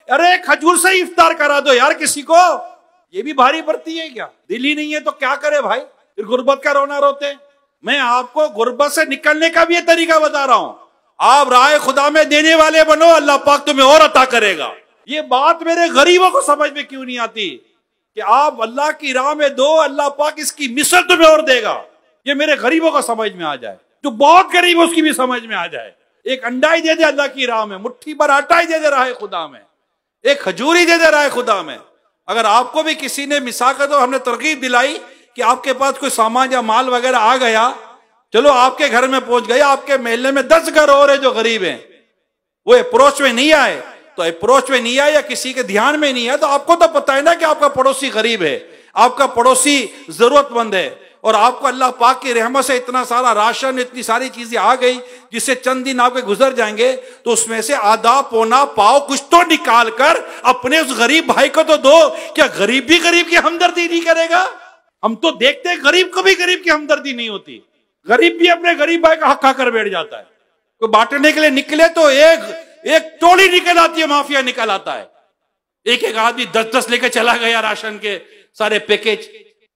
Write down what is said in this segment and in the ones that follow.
अरे खजूर से इफ्तार करा दो यार किसी को, ये भी भारी पड़ती है क्या? दिल ही नहीं है तो क्या करे भाई, फिर गुर्बत का रोना रोते। मैं आपको गुर्बत से निकलने का भी ये तरीका बता रहा हूं। आप राह खुदा में देने वाले बनो, अल्लाह पाक तुम्हें और अता करेगा। ये बात मेरे गरीबों को समझ में क्यों नहीं आती कि आप अल्लाह की राह में दो, अल्लाह पाक इसकी मिसल तुम्हें और देगा। ये मेरे गरीबों को समझ में आ जाए, जो बहुत गरीब है उसकी भी समझ में आ जाए। एक अंडा ही दे दे अल्लाह की राह में, मुट्ठी भर आटा ही दे दे राह खुदा में, एक खजूर ही दे दे राह खुदा में। अगर आपको भी किसी ने मिसाल कर दो, हमने तरकीब दिलाई कि आपके पास कोई सामान या माल वगैरह आ गया, चलो आपके घर में पहुंच गया, आपके मोहल्ले में 10 घर और है जो गरीब हैं, वो अप्रोच में नहीं आए, तो अप्रोच में नहीं आए या किसी के ध्यान में नहीं है, तो आपको तो पता है ना कि आपका पड़ोसी गरीब है, आपका पड़ोसी जरूरतमंद है, और आपको अल्लाह पाक की रहमत से इतना सारा राशन, इतनी सारी चीजें आ गई जिससे चंद दिन आपके गुजर जाएंगे, तो उसमें से आधा पौना पाव कुछ तो निकाल कर अपने उस गरीब भाई को तो दो। क्या गरीब भी गरीब की हमदर्दी नहीं करेगा? हम तो देखते हैं गरीब को भी गरीब की हमदर्दी नहीं होती, गरीब भी अपने गरीब भाई का हक खाकर बैठ जाता है। कोई बांटने के लिए निकले तो एक टोली निकल आती है, माफिया निकल आता है, एक एक आदमी 10-10 लेकर चला गया राशन के सारे पैकेज,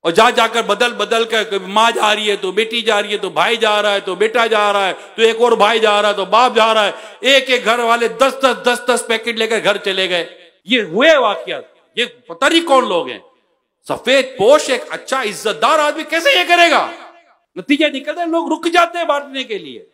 और जाकर बदल बदल कर, माँ जा रही है तो बेटी जा रही है, तो भाई जा रहा है तो बेटा जा रहा है, तो एक और भाई जा रहा है तो बाप जा रहा है, एक एक घर वाले 10-10 पैकेट लेकर घर चले गए। ये हुए वाकया, ये पता नहीं कौन लोग हैं। सफेद पोश एक अच्छा इज्जतदार आदमी कैसे ये करेगा? नतीजा निकलता है लोग रुक जाते हैं बांटने के लिए।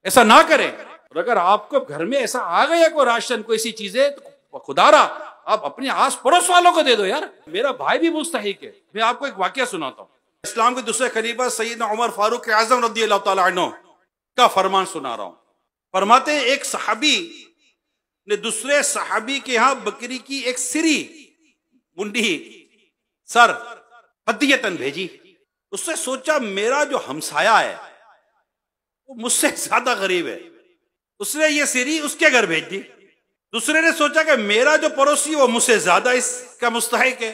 ऐसा ना करें। और अगर आपको घर में ऐसा आ गया कोई राशन, कोई ऐसी चीजें, तो खुदारा आप अपने आस पड़ोस वालों को दे दो यार। मेरा भाई भी मुस्तहिक है। मैं आपको एक वाकया सुनाता हूँ। इस्लाम के दूसरे खलीफा सैयदना उमर फारूक आजम रज़ियल्लाहु ताला अन्हु का फरमान सुना रहा हूं। फरमाते हैं, एक सहाबी ने दूसरे सहाबी के यहाँ बकरी की एक सिरी मुंडी सर हदियतन भेजी। उससे सोचा मेरा जो हमसाया है वो मुझसे ज्यादा गरीब है, उसने ये सिरी उसके घर भेज दी। दूसरे ने सोचा कि मेरा जो पड़ोसी वो मुझसे ज्यादा इसका मुस्तहिक है,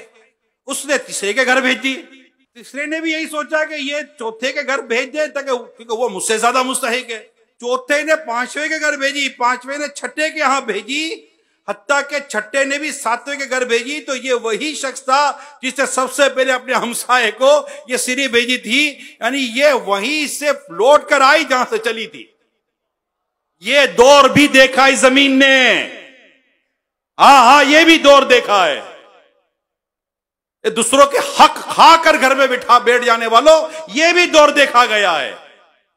उसने तीसरे के घर भेज दी। तीसरे ने भी यही सोचा कि ये चौथे के घर भेज दे ताकि, क्योंकि वो मुझसे ज्यादा मुस्तहिक है। चौथे ने पांचवें के घर भेजी, पांचवें ने छठे के यहां भेजी, हत्ता के छठे ने भी सातवें के घर भेजी। तो ये वही शख्स था जिसने सबसे पहले अपने हमसाये को ये सिरी भेजी थी, यानी ये वहीं से लौट कर आई जहां से चली थी। ये दौर भी देखा इस जमीन ने, हाँ, ये भी दौर देखा है। दूसरों के हक खाकर घर में बैठ जाने वालों, ये भी दौर देखा गया है।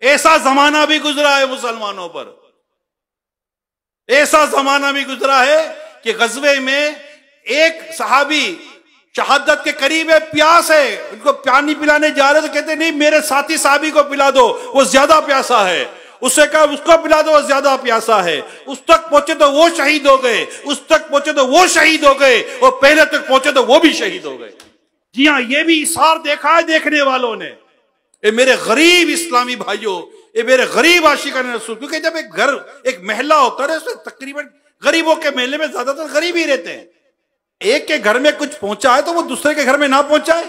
ऐसा जमाना भी गुजरा है मुसलमानों पर, ऐसा जमाना भी गुजरा है कि गजवे में एक सहाबी शहादत के करीब है, प्यास है, उनको पानी पिलाने जा रहे तो कहते नहीं मेरे साथी साहबी को पिला दो, वो ज्यादा प्यासा है। उससे कहा उसको पिला दो, वो ज्यादा प्यासा है। उस तक पहुंचे तो वो शहीद हो गए, उस तक पहुंचे तो वो शहीद हो गए, और पहले तक पहुंचे तो वो भी शहीद हो गए। जी हाँ, ये भी इशार देखा है देखने वालों ने। ये मेरे गरीब इस्लामी भाइयों, ये मेरे गरीब आशिकान रसूल, क्योंकि जब एक घर एक महला होता है उसमें तकरीबन गरीबों के महल्ले में ज्यादातर गरीब ही रहते हैं। एक के घर में कुछ पहुंचा है तो वो दूसरे के घर में ना पहुंचाए।